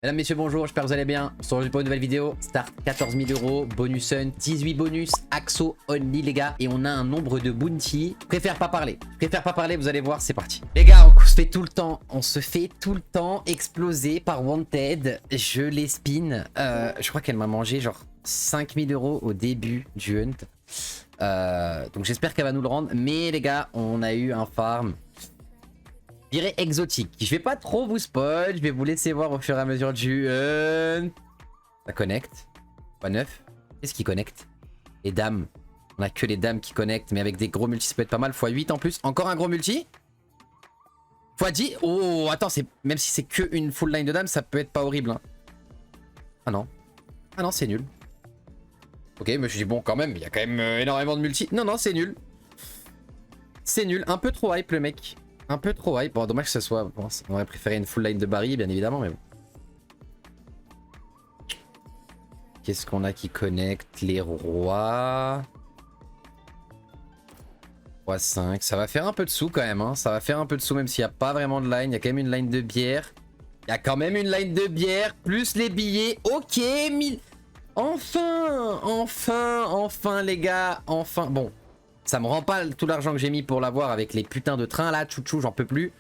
Mesdames, messieurs, bonjour, j'espère que vous allez bien. On se retrouve pour une nouvelle vidéo. Start 14 000 €, bonus hunt, 18 bonus, Axo only les gars. Et on a un nombre de bounty. Préfère pas parler. Vous allez voir, c'est parti. Les gars, on se fait tout le temps exploser par Wanted. Je les spin. Je crois qu'elle m'a mangé genre 5 000 € au début du hunt. Donc j'espère qu'elle va nous le rendre. Mais les gars, on a eu un farm. Je dirais exotique. Je vais pas trop vous spoil, je vais vous laisser voir au fur et à mesure du ça connecte. Pas neuf. Qu'est-ce qui connecte? Les dames. On a que les dames qui connectent, mais avec des gros multis, ça peut être pas mal. x8 en plus. Encore un gros multi. x10. Oh, attends, même si c'est que une full line de dames, ça peut être pas horrible. Hein. Ah non. Ah non, c'est nul. Ok, mais je dis bon, quand même, il y a quand même énormément de multi. Non, non, c'est nul. C'est nul. Un peu trop hype, le mec. Un peu trop hype. Bon, dommage que ce soit... Bon, on aurait préféré une full line de Barry, bien évidemment, mais bon. Qu'est-ce qu'on a qui connecte? Les rois. Roi 5. Ça va faire un peu de sous quand même. Hein. Ça va faire un peu de sous, même s'il n'y a pas vraiment de line. Il y a quand même une line de bière. Il y a quand même une line de bière. Plus les billets. Ok, 1000... Enfin, les gars. Enfin. Bon. Ça me rend pas tout l'argent que j'ai mis pour l'avoir avec les putains de trains là, chouchou, j'en peux plus.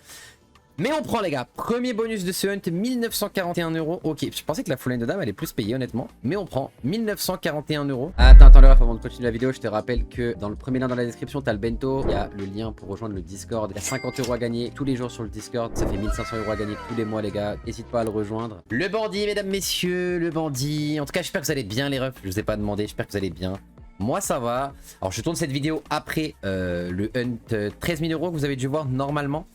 Mais on prend les gars, premier bonus de ce hunt, 1941 €. Ok, je pensais que la full line de dame elle est plus payée honnêtement. Mais on prend 1941 €. Attends le ref, avant de continuer la vidéo, je te rappelle que dans le premier lien dans la description, t'as le bento. Il y a le lien pour rejoindre le Discord. Il y a 50 € à gagner tous les jours sur le Discord. Ça fait 1500 € à gagner tous les mois les gars. N'hésite pas à le rejoindre. Le bandit, mesdames, messieurs, le bandit. En tout cas, j'espère que vous allez bien les refs. Je vous ai pas demandé, j'espère que vous allez bien. Moi ça va. Alors je tourne cette vidéo après le hunt 13 000 € que vous avez dû voir normalement.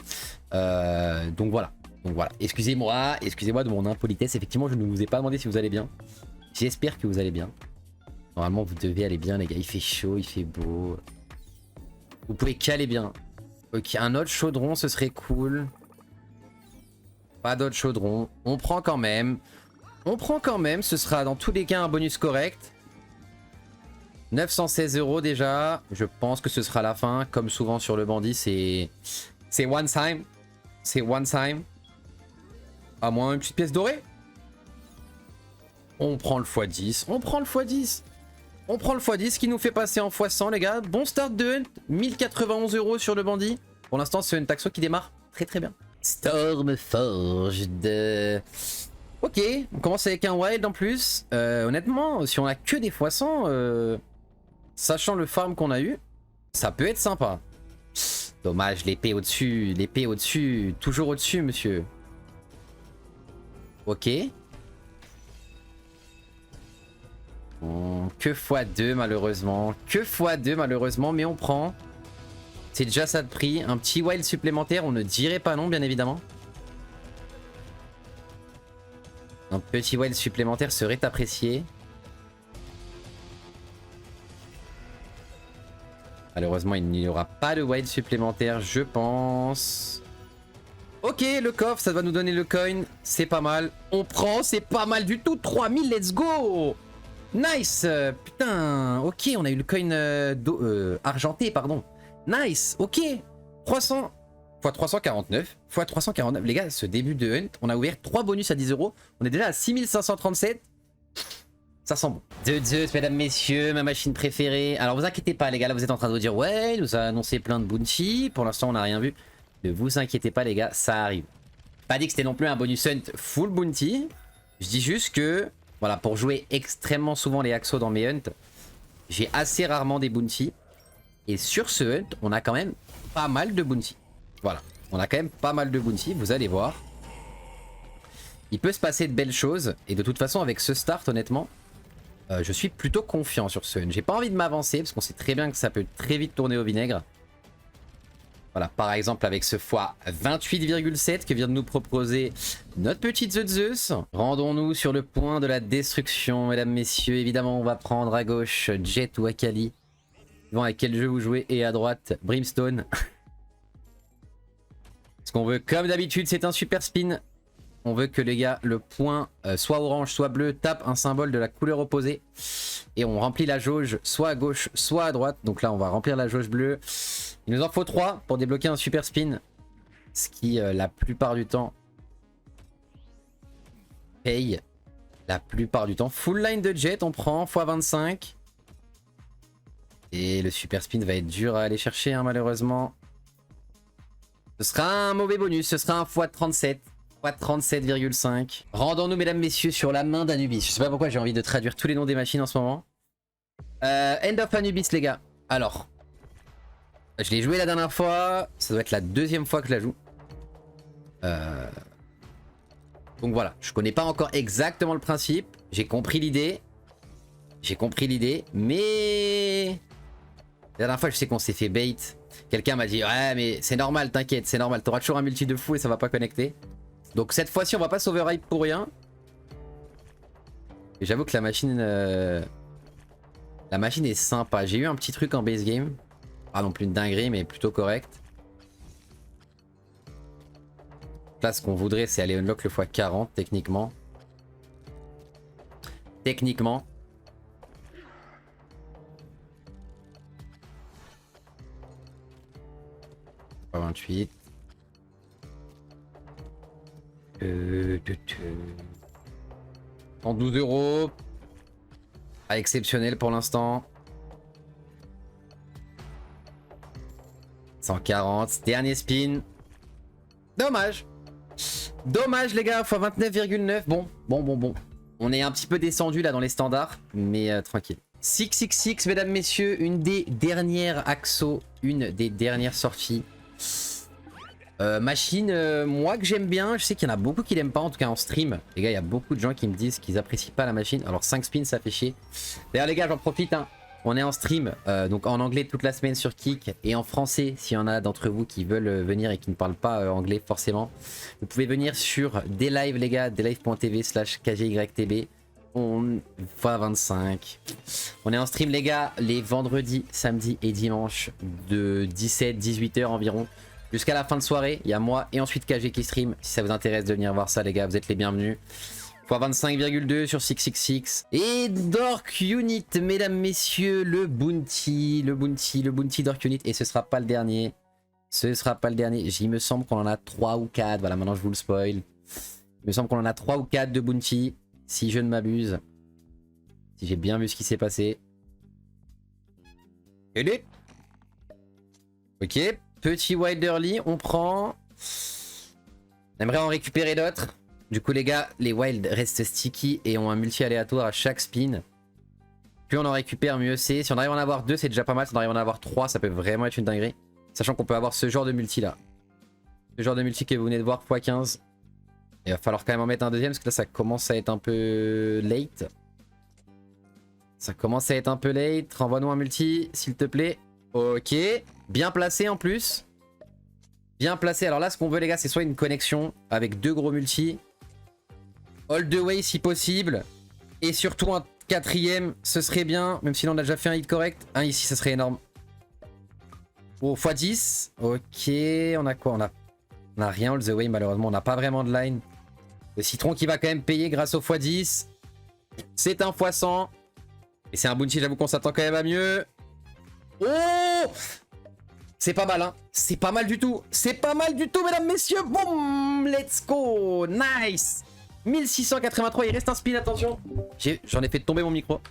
Donc voilà. Excusez-moi de mon impolitesse. Effectivement je ne vous ai pas demandé si vous allez bien. J'espère que vous allez bien. Normalement vous devez aller bien les gars. Il fait chaud, il fait beau. Vous pouvez caler bien. Ok, un autre chaudron ce serait cool. Pas d'autre chaudron. On prend quand même. Ce sera dans tous les cas un bonus correct. 916 € déjà, je pense que ce sera la fin, comme souvent sur le bandit, c'est one time, à moins une petite pièce dorée. On prend le x10, on prend le x10 qui nous fait passer en x100 les gars, bon start de hunt, 1091 € sur le bandit, pour l'instant c'est un taxo qui démarre très très bien. Stormforged. Ok, on commence avec un wild en plus, honnêtement, si on a que des x100... Sachant le farm qu'on a eu, ça peut être sympa. Dommage, l'épée au-dessus, toujours au-dessus, monsieur. Ok. Que x2 malheureusement. Mais on prend. C'est déjà ça de prix. Un petit wild supplémentaire, on ne dirait pas non, bien évidemment. Un petit wild supplémentaire serait apprécié. Malheureusement, il n'y aura pas de wild supplémentaire, je pense. Ok, le coffre, ça va nous donner le coin. C'est pas mal. On prend, c'est pas mal du tout. 3000, let's go. Nice. Putain, ok, on a eu le coin argenté, pardon. Nice, ok. 300 x 349 x 349. Les gars, ce début de hunt, on a ouvert 3 bonus à 10 €. On est déjà à 6537. Ça sent bon. Zeus, mesdames, messieurs, ma machine préférée. Alors vous inquiétez pas les gars, là vous êtes en train de vous dire ouais, il nous a annoncé plein de bounty. Pour l'instant on n'a rien vu. Ne vous inquiétez pas les gars, ça arrive. Pas dit que c'était non plus un bonus hunt full bounty. Je dis juste que, voilà, pour jouer extrêmement souvent les Axo dans mes hunts, j'ai assez rarement des bounty. Et sur ce hunt, on a quand même pas mal de bounty. Voilà, on a quand même pas mal de bounty, vous allez voir. Il peut se passer de belles choses. Et de toute façon avec ce start honnêtement, je suis plutôt confiant sur ce hunt. J'ai pas envie de m'avancer parce qu'on sait très bien que ça peut très vite tourner au vinaigre. Voilà, par exemple avec ce x28,7 que vient de nous proposer notre petite Zeus. Rendons-nous sur le point de la destruction, mesdames, messieurs. Évidemment, on va prendre à gauche Jet ou Akali. Suivant avec quel jeu vous jouez. Et à droite, Brimstone. Ce qu'on veut, comme d'habitude, c'est un super spin. On veut que les gars, le point soit orange, soit bleu, tape un symbole de la couleur opposée. Et on remplit la jauge soit à gauche, soit à droite. Donc là, on va remplir la jauge bleue. Il nous en faut 3 pour débloquer un super spin. Ce qui, la plupart du temps, paye la plupart du temps. Full line de jet, on prend x25. Et le super spin va être dur à aller chercher, hein, malheureusement. Ce sera un mauvais bonus, ce sera un x37. x37,5. Rendons-nous, mesdames, messieurs, sur la main d'Anubis. Je sais pas pourquoi j'ai envie de traduire tous les noms des machines en ce moment. End of Anubis, les gars. Alors, je l'ai joué la dernière fois. Ça doit être la deuxième fois que je la joue. Donc voilà, je connais pas encore exactement le principe. J'ai compris l'idée. Mais... La dernière fois, je sais qu'on s'est fait bait. Quelqu'un m'a dit, ouais, mais c'est normal, t'inquiète, c'est normal. T'auras toujours un multi de fou et ça va pas connecter. Donc cette fois-ci, on va pas s'overhype pour rien. Et j'avoue que la machine est sympa. J'ai eu un petit truc en base game. Pas non plus une dinguerie, mais plutôt correct. Là, ce qu'on voudrait, c'est aller unlock le x40, techniquement. Techniquement. Pas 28. En 12 €. Pas exceptionnel pour l'instant. 140. Dernier spin. Dommage. Dommage, les gars. x29,9. Bon. On est un petit peu descendu là dans les standards. Mais tranquille. 666, mesdames, messieurs. Une des dernières Axo. Une des dernières sorties. Machine, moi que j'aime bien, je sais qu'il y en a beaucoup qui l'aiment pas, en tout cas en stream. Les gars, il y a beaucoup de gens qui me disent qu'ils apprécient pas la machine. Alors 5 spins, ça fait chier. D'ailleurs les gars, j'en profite, hein. On est en stream, donc en anglais toute la semaine sur Kick et en français s'il y en a d'entre vous qui veulent venir et qui ne parlent pas anglais forcément. Vous pouvez venir sur des lives, les gars, deslive.tv/kgytb. On va 25. On est en stream, les gars, les vendredis, samedis et dimanches de 17-18 h environ. Jusqu'à la fin de soirée, il y a moi et ensuite KG qui stream. Si ça vous intéresse de venir voir ça, les gars, vous êtes les bienvenus. x25,2 sur 666. Et Dork Unit, mesdames, messieurs, le bounty Dork Unit. Et ce sera pas le dernier. Ce sera pas le dernier. Il me semble qu'on en a 3 ou 4. Voilà, maintenant je vous le spoil. Il me semble qu'on en a 3 ou 4 de bounty. Si je ne m'abuse. Si j'ai bien vu ce qui s'est passé. Ok. Petit wild early, on prend. On aimerait en récupérer d'autres. Du coup, les gars, les wild restent sticky et ont un multi aléatoire à chaque spin. Plus on en récupère, mieux c'est. Si on arrive à en avoir 2, c'est déjà pas mal. Si on arrive à en avoir 3, ça peut vraiment être une dinguerie. Sachant qu'on peut avoir ce genre de multi là. Ce genre de multi que vous venez de voir, x15. Il va falloir quand même en mettre un deuxième parce que là, ça commence à être un peu late. Ça commence à être un peu late. Renvoie-nous un multi, s'il te plaît. Ok. Bien placé en plus. Bien placé. Alors là, ce qu'on veut, les gars, c'est soit une connexion avec 2 gros multi. All the way si possible. Et surtout un 4ème, ce serait bien. Même si là, on a déjà fait un hit correct. Un ici, ça serait énorme. Oh, x10. Ok. On a quoi? On a rien all the way, malheureusement. On n'a pas vraiment de line. Le citron qui va quand même payer grâce au x10. C'est un x100. Et c'est un bounty, j'avoue qu'on s'attend quand même à mieux. Oh! C'est pas mal, hein. C'est pas mal du tout. C'est pas mal du tout, mesdames, messieurs. Boum! Let's go! Nice! 1683, il reste un spin, attention. J'en ai fait tomber mon micro.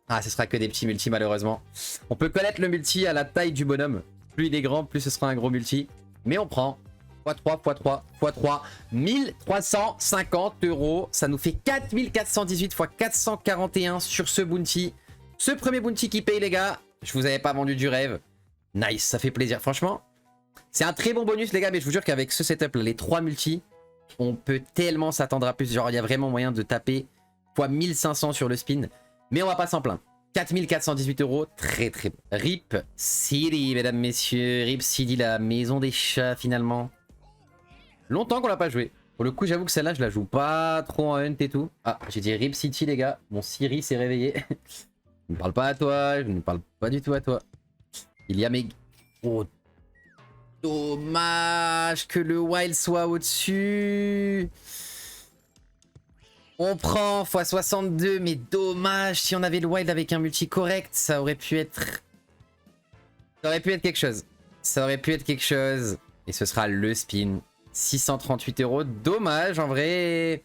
Ah, ce sera que des petits multi, malheureusement. On peut connaître le multi à la taille du bonhomme. Plus il est grand, plus ce sera un gros multi. Mais on prend. x3, x3, x3. 1350 €. Ça nous fait 4418 x 441 sur ce bounty. Ce premier bounty qui paye, les gars. Je vous avais pas vendu du rêve. Nice, ça fait plaisir. Franchement, c'est un très bon bonus, les gars. Mais je vous jure qu'avec ce setup, là, les 3 multi, on peut tellement s'attendre à plus. Genre, il y a vraiment moyen de taper x 1500 sur le spin. Mais on va pas s'en plaindre. 4418 €. Très, très bon. Rip City, mesdames, messieurs. Rip City, la maison des chats, finalement. Longtemps qu'on l'a pas joué. Pour le coup, j'avoue que celle-là, je la joue pas trop en hunt et tout. Ah, j'ai dit Rip City, les gars. Mon Siri s'est réveillé. Je ne parle pas à toi, je ne parle pas du tout à toi. Il y a mes... Oh, dommage que le wild soit au-dessus. On prend x 62, mais dommage. Si on avait le wild avec un multi correct, ça aurait pu être... Ça aurait pu être quelque chose. Ça aurait pu être quelque chose. Et ce sera le spin. 638 €. Dommage, en vrai.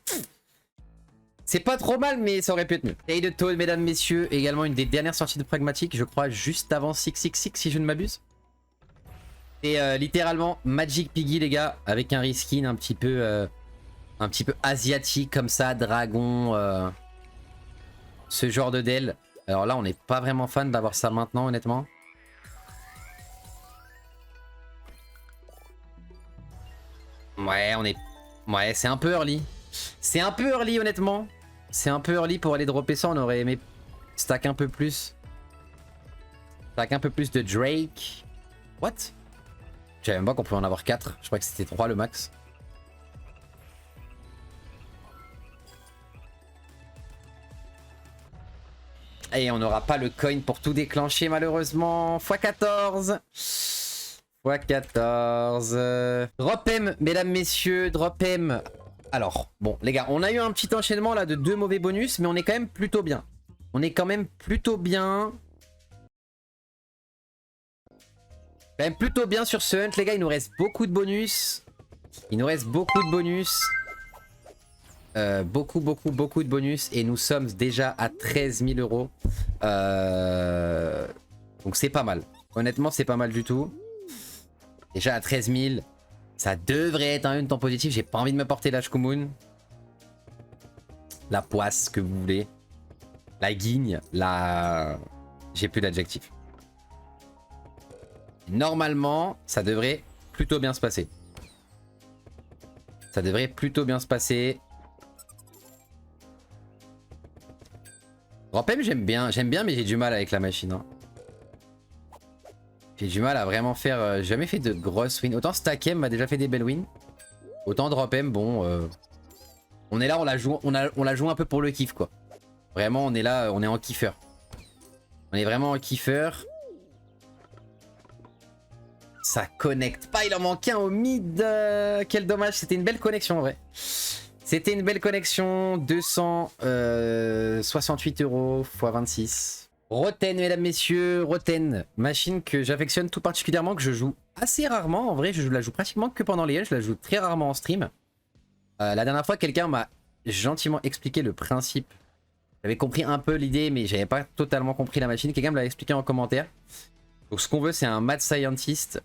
C'est pas trop mal, mais ça aurait pu être mieux. Et de Toad, mesdames, messieurs, également une des dernières sorties de Pragmatic, je crois, juste avant 666, si je ne m'abuse. Et littéralement, Magic Piggy, les gars, avec un reskin un petit peu asiatique, comme ça, dragon, ce genre de Dell. Alors là, on n'est pas vraiment fan d'avoir ça maintenant, honnêtement. Ouais, ouais, c'est un peu early. C'est un peu early, honnêtement. C'est un peu early pour aller dropper ça. On aurait aimé stack un peu plus. Stack un peu plus de Drake. What? Je savais même pas qu'on pouvait en avoir 4. Je crois que c'était 3 le max. Et on n'aura pas le coin pour tout déclencher, malheureusement. x14. x14. Drop M, mesdames, messieurs. Drop M. Alors, bon, les gars, on a eu un petit enchaînement là de 2 mauvais bonus, mais on est quand même plutôt bien. On est quand même plutôt bien. Quand même plutôt bien sur ce hunt, les gars. Il nous reste beaucoup de bonus. Il nous reste beaucoup de bonus. Beaucoup de bonus. Et nous sommes déjà à 13 000 €. Donc c'est pas mal. Honnêtement, c'est pas mal du tout. Déjà à 13 000. Ça devrait être un temps positif. J'ai pas envie de me porter la Shkumun. La poisse que vous voulez. La guigne. La... J'ai plus d'adjectif. Normalement, ça devrait plutôt bien se passer. Ça devrait plutôt bien se passer. Drop M, j'aime bien, mais j'ai du mal avec la machine. Hein. J'ai du mal à vraiment faire... j'ai jamais fait de grosses wins. Autant Stack M m'a déjà fait des belles wins. Autant Drop M, bon... on est là, on la joue un peu pour le kiff, quoi. Vraiment, on est là, on est en kiffeur. On est vraiment en kiffeur. Ça connecte pas, il en manque un au mid. Quel dommage, c'était une belle connexion, en vrai. C'était une belle connexion. 268 € x 26. Roten, mesdames, messieurs, Roten, machine que j'affectionne tout particulièrement, que je joue assez rarement. En vrai, je la joue pratiquement que pendant les L, je la joue très rarement en stream. La dernière fois, quelqu'un m'a gentiment expliqué le principe. J'avais compris un peu l'idée, mais j'avais pas totalement compris la machine. Quelqu'un me l'a expliqué en commentaire. Donc ce qu'on veut, c'est un Mad Scientist.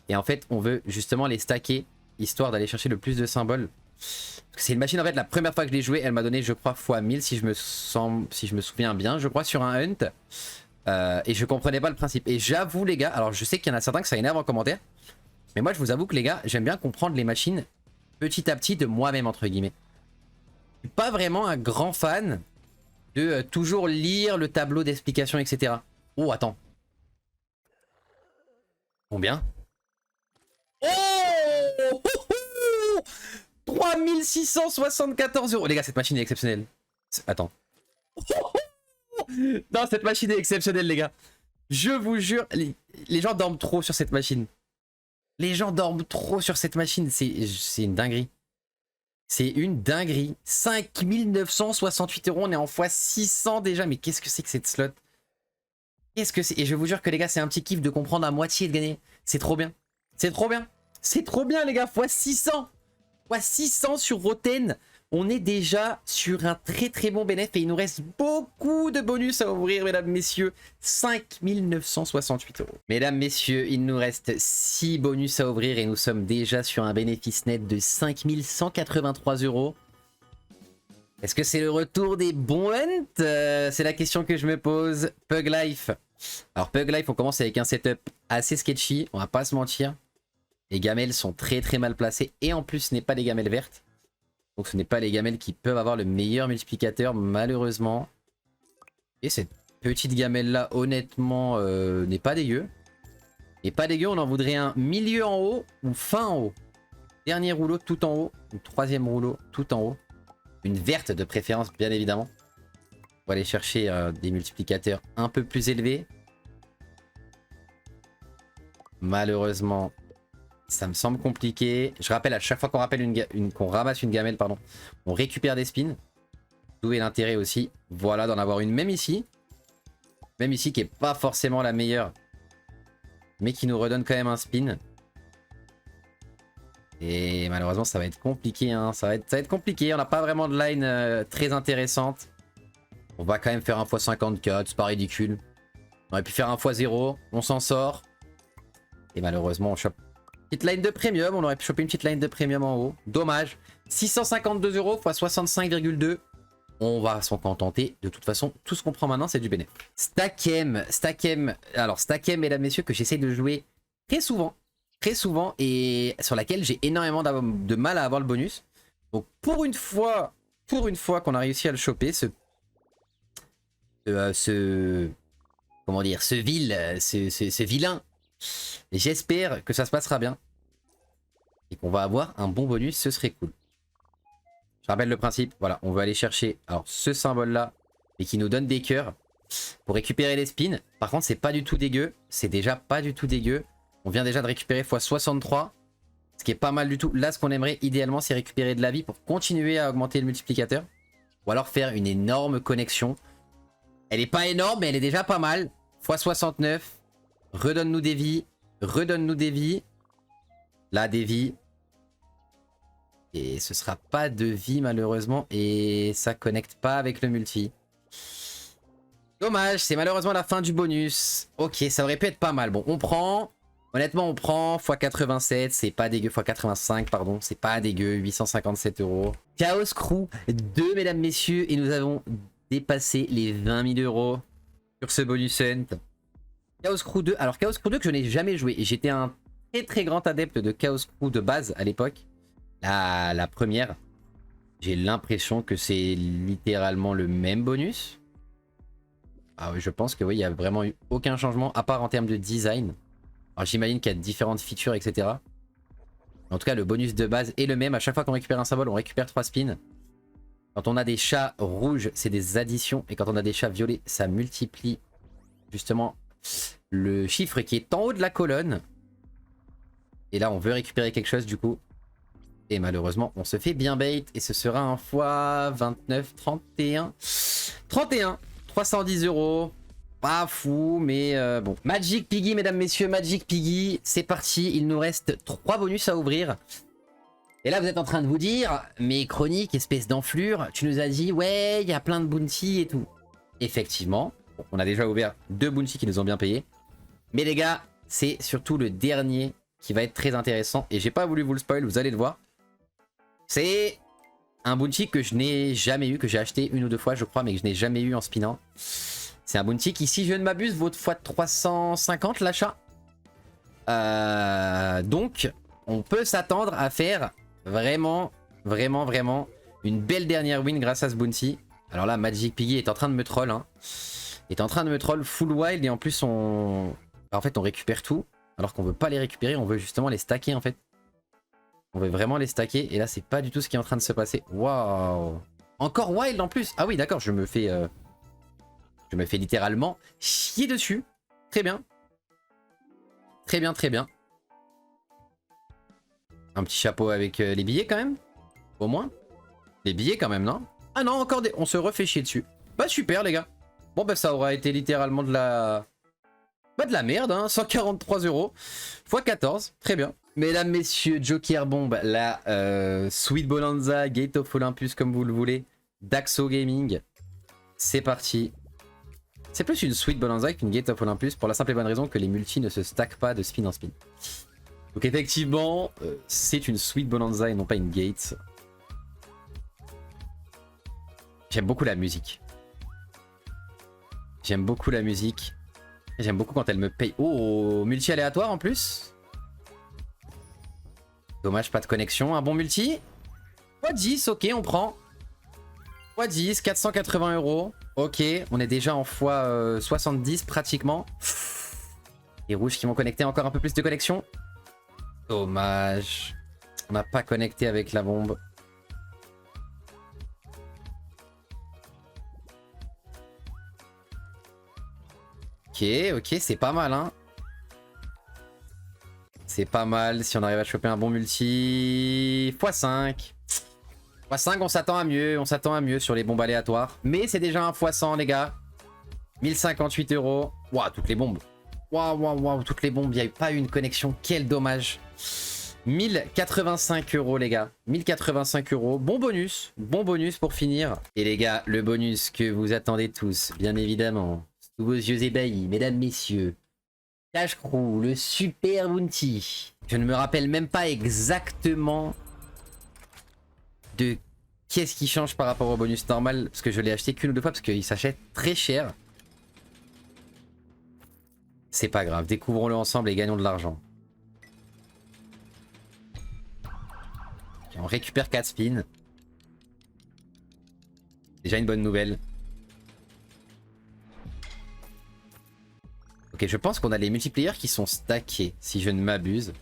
Et en fait, on veut justement les stacker, histoire d'aller chercher le plus de symboles. C'est une machine, en fait, la première fois que je l'ai jouée, elle m'a donné, je crois, x1000, si je me souviens bien, je crois, sur un hunt. Et je comprenais pas le principe. Et j'avoue, les gars, alors je sais qu'il y en a certains que ça énerve en commentaire, mais moi, je vous avoue que, les gars, j'aime bien comprendre les machines petit à petit de moi-même, entre guillemets. Je suis pas vraiment un grand fan de toujours lire le tableau d'explication, etc. Oh, attends. Combien? Oh 3674 €. Les gars, cette machine est exceptionnelle. Attends. Non, cette machine est exceptionnelle, les gars. Je vous jure, les gens dorment trop sur cette machine. Les gens dorment trop sur cette machine. C'est une dinguerie. C'est une dinguerie. 5968 €. On est en x600 déjà. Mais qu'est-ce que c'est que cette slot? Qu'est-ce que c'est? Et je vous jure que, les gars, c'est un petit kiff de comprendre à moitié et de gagner. C'est trop bien. C'est trop bien. C'est trop bien, les gars. x600. x600 sur Roten. On est déjà sur un très très bon bénéfice. Et il nous reste beaucoup de bonus à ouvrir, mesdames, messieurs. 5968 €. Mesdames, messieurs, il nous reste 6 bonus à ouvrir. Et nous sommes déjà sur un bénéfice net de 5183 €. Est-ce que c'est le retour des bons hunts? C'est la question que je me pose. Pug Life. Alors Pug Life, on commence avec un setup assez sketchy. On va pas se mentir. Les gamelles sont très très mal placées. Et en plus, ce n'est pas des gamelles vertes. Donc ce n'est pas les gamelles qui peuvent avoir le meilleur multiplicateur, malheureusement. Et cette petite gamelle là, honnêtement, n'est pas dégueu. Et pas dégueu, on en voudrait un milieu en haut ou fin en haut. Dernier rouleau tout en haut. Ou troisième rouleau tout en haut. Une verte de préférence, bien évidemment. On va aller chercher des multiplicateurs un peu plus élevés. Malheureusement, ça me semble compliqué. Je rappelle, à chaque fois qu'on ramasse une gamelle, pardon, on récupère des spins. D'où est l'intérêt aussi, voilà, d'en avoir une même ici. Même ici, qui n'est pas forcément la meilleure. Mais qui nous redonne quand même un spin. Et malheureusement, ça va être compliqué. Hein. Ça va être compliqué. On n'a pas vraiment de line très intéressante. On va quand même faire un x54. C'est pas ridicule. On aurait pu faire un x0. On s'en sort. Et malheureusement, on chope une petite line de premium. On aurait pu choper une petite line de premium en haut. Dommage. 652 € x 65,2. On va s'en contenter. De toute façon, tout ce qu'on prend maintenant, c'est du bénéfice. Stackem. Alors, Stackem, mesdames, messieurs, que j'essaie de jouer très souvent. Très souvent. Et sur laquelle j'ai énormément de mal à avoir le bonus. Donc, pour une fois qu'on a réussi à le choper, comment dire, ce vilain, j'espère que ça se passera bien. Et qu'on va avoir un bon bonus, ce serait cool. Je rappelle le principe, voilà, on va aller chercher alors ce symbole là et qui nous donne des cœurs pour récupérer les spins. Par contre, c'est pas du tout dégueu, c'est déjà pas du tout dégueu. On vient déjà de récupérer x 63, ce qui est pas mal du tout. Là, ce qu'on aimerait idéalement, c'est récupérer de la vie pour continuer à augmenter le multiplicateur. Ou alors faire une énorme connexion. Elle est pas énorme, mais elle est déjà pas mal. x 69, redonne-nous des vies, redonne-nous des vies. Là, des vies. Et ce sera pas de vie malheureusement. Et ça connecte pas avec le multi. Dommage, c'est malheureusement la fin du bonus. Ok, ça aurait pu être pas mal. Bon, on prend. Honnêtement, on prend x 87. C'est pas dégueu. x 85, pardon. C'est pas dégueu. 857 €. Chaos Crew 2, mesdames, messieurs. Et nous avons dépassé les 20 000 € sur ce bonus hunt. Chaos Crew 2. Alors, Chaos Crew 2 que je n'ai jamais joué. Et j'étais un très grand adepte de Chaos Crew de base à l'époque. La première, j'ai l'impression que c'est littéralement le même bonus. Ah oui, je pense que oui, il n'y a vraiment eu aucun changement, à part en termes de design. Alors j'imagine qu'il y a différentes features, etc. En tout cas, le bonus de base est le même. À chaque fois qu'on récupère un symbole, on récupère 3 spins. Quand on a des chats rouges, c'est des additions. Et quand on a des chats violets, ça multiplie justement le chiffre qui est en haut de la colonne. Et là, on veut récupérer quelque chose du coup. Et malheureusement, on se fait bien bait. Et ce sera un x 29, 31. 31, 310 €. Pas fou, mais bon. Magic Piggy, mesdames, messieurs, Magic Piggy. C'est parti, il nous reste 3 bonus à ouvrir. Et là, vous êtes en train de vous dire, mais Chronique, espèce d'enflure, tu nous as dit, ouais, il y a plein de bounty et tout. Effectivement, bon, on a déjà ouvert 2 bounty qui nous ont bien payé. Mais les gars, c'est surtout le dernier qui va être très intéressant. Et j'ai pas voulu vous le spoil, vous allez le voir. C'est un bounty que je n'ai jamais eu, que j'ai acheté 1 ou 2 fois, je crois, mais que je n'ai jamais eu en spinant. C'est un bounty qui, si je ne m'abuse, vaut x 350 l'achat. Donc, on peut s'attendre à faire vraiment une belle dernière win grâce à ce bounty. Alors là, Magic Piggy est en train de me troll. Hein. Est en train de me troll full wild et en plus, en fait, on récupère tout. Alors qu'on veut pas les récupérer, on veut justement les stacker en fait. On veut vraiment les stacker et là, c'est pas du tout ce qui est en train de se passer. Waouh! Encore wild en plus! Ah oui, d'accord, je me fais littéralement chier dessus. Très bien. Très bien, très bien. Un petit chapeau avec les billets quand même. Au moins. Les billets quand même, non? Ah non, encore des... On se refait chier dessus. Bah super les gars. Bon bah ça aura été littéralement de la... Bah de la merde, hein. 143 € x 14. Très bien. Mesdames, messieurs, Joker Bomb, la Sweet Bonanza, Gate of Olympus comme vous le voulez. Daxo Gaming. C'est parti. C'est plus une Sweet Bonanza qu'une Gate of Olympus pour la simple et bonne raison que les multis ne se stackent pas de spin en spin. Donc effectivement, c'est une Sweet Bonanza et non pas une Gate. J'aime beaucoup la musique. J'aime beaucoup la musique. J'aime beaucoup quand elle me paye. Oh, multi aléatoire en plus. Dommage, pas de connexion. Un bon multi. x10, ok, on prend. x10, 480 €. Ok, on est déjà en x70 pratiquement. Les rouges qui vont connecter encore un peu plus de connexion. Dommage. On n'a pas connecté avec la bombe. Ok, c'est pas mal, hein. C'est pas mal si on arrive à choper un bon multi. x5. x5, on s'attend à mieux sur les bombes aléatoires. Mais c'est déjà un x100, les gars. 1058 €. Waouh, toutes les bombes. Waouh, toutes les bombes. Il n'y a pas eu une connexion. Quel dommage. 1085 € les gars. 1085 €. Bon bonus pour finir. Et les gars, le bonus que vous attendez tous, bien évidemment. Sous vos yeux ébahis, mesdames, messieurs. Cash Crew, le super bounty. Je ne me rappelle même pas exactement de qu'est-ce qui change par rapport au bonus normal. Parce que je l'ai acheté qu'une ou deux fois parce qu'il s'achète très cher. C'est pas grave, découvrons-le ensemble et gagnons de l'argent. On récupère 4 spins. Déjà une bonne nouvelle. Ok, je pense qu'on a les multipliers qui sont stackés, si je ne m'abuse.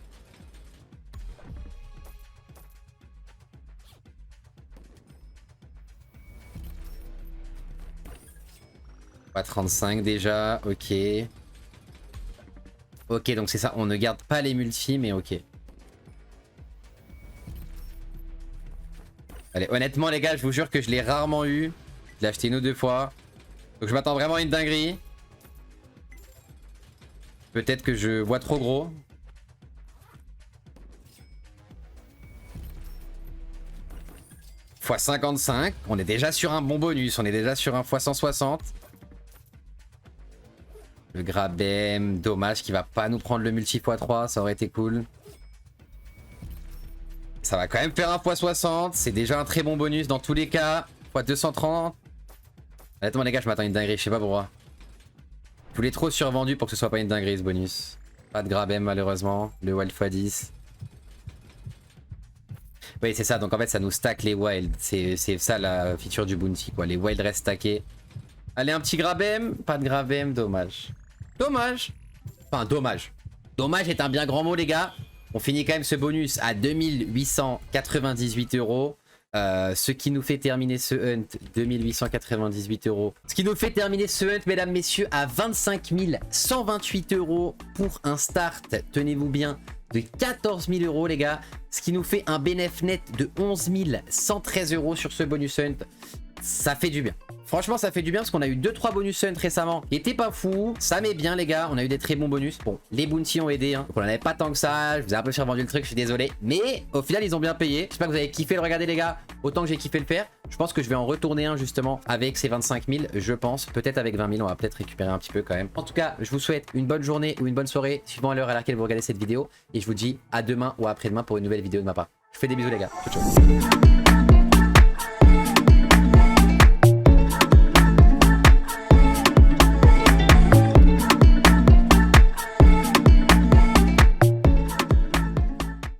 Pas 35 déjà, ok. Ok, donc c'est ça, on ne garde pas les multis, mais ok. Allez, honnêtement les gars, je vous jure que je l'ai rarement eu. Je l'ai acheté une ou deux fois. Donc je m'attends vraiment à une dinguerie. Peut-être que je vois trop gros. x55, on est déjà sur un bon bonus, on est déjà sur un x160. Le Grabem, dommage qu'il va pas nous prendre le multi x3, ça aurait été cool. Ça va quand même faire un x60, c'est déjà un très bon bonus dans tous les cas. x230. Honnêtement les gars, je m'attends à une dinguerie, je sais pas pourquoi. Je voulais trop survendu pour que ce soit pas une dinguerie ce bonus. Pas de Grabem malheureusement, le wild x10. Oui c'est ça, donc en fait ça nous stack les wild. C'est ça la feature du bounty quoi, les wild restent stackés. Allez un petit Grabem, pas de Grabem, dommage. Dommage. Enfin dommage. Dommage est un bien grand mot les gars. On finit quand même ce bonus à 2898 €. Ce qui nous fait terminer ce hunt, 2898 €. Ce qui nous fait terminer ce hunt, mesdames, messieurs, à 25 128 € pour un start, tenez-vous bien, de 14 000 € les gars. Ce qui nous fait un bénéf net de 11 113 € sur ce bonus hunt. Ça fait du bien. Franchement ça fait du bien parce qu'on a eu 2-3 bonus hunt récemment qui étaient pas fous. Ça met bien les gars, on a eu des très bons bonus. Bon, les bounties ont aidé, hein. Donc on en avait pas tant que ça. Je vous ai un peu survendu le truc, je suis désolé. Mais au final ils ont bien payé. J'espère que vous avez kiffé le regarder les gars, autant que j'ai kiffé le faire. Je pense que je vais en retourner un justement avec ces 25 000, je pense. Peut-être avec 20 000, on va peut-être récupérer un petit peu quand même. En tout cas, je vous souhaite une bonne journée ou une bonne soirée, suivant l'heure à laquelle vous regardez cette vidéo. Et je vous dis à demain ou après-demain pour une nouvelle vidéo de ma part. Je vous fais des bisous les gars. Ciao, ciao.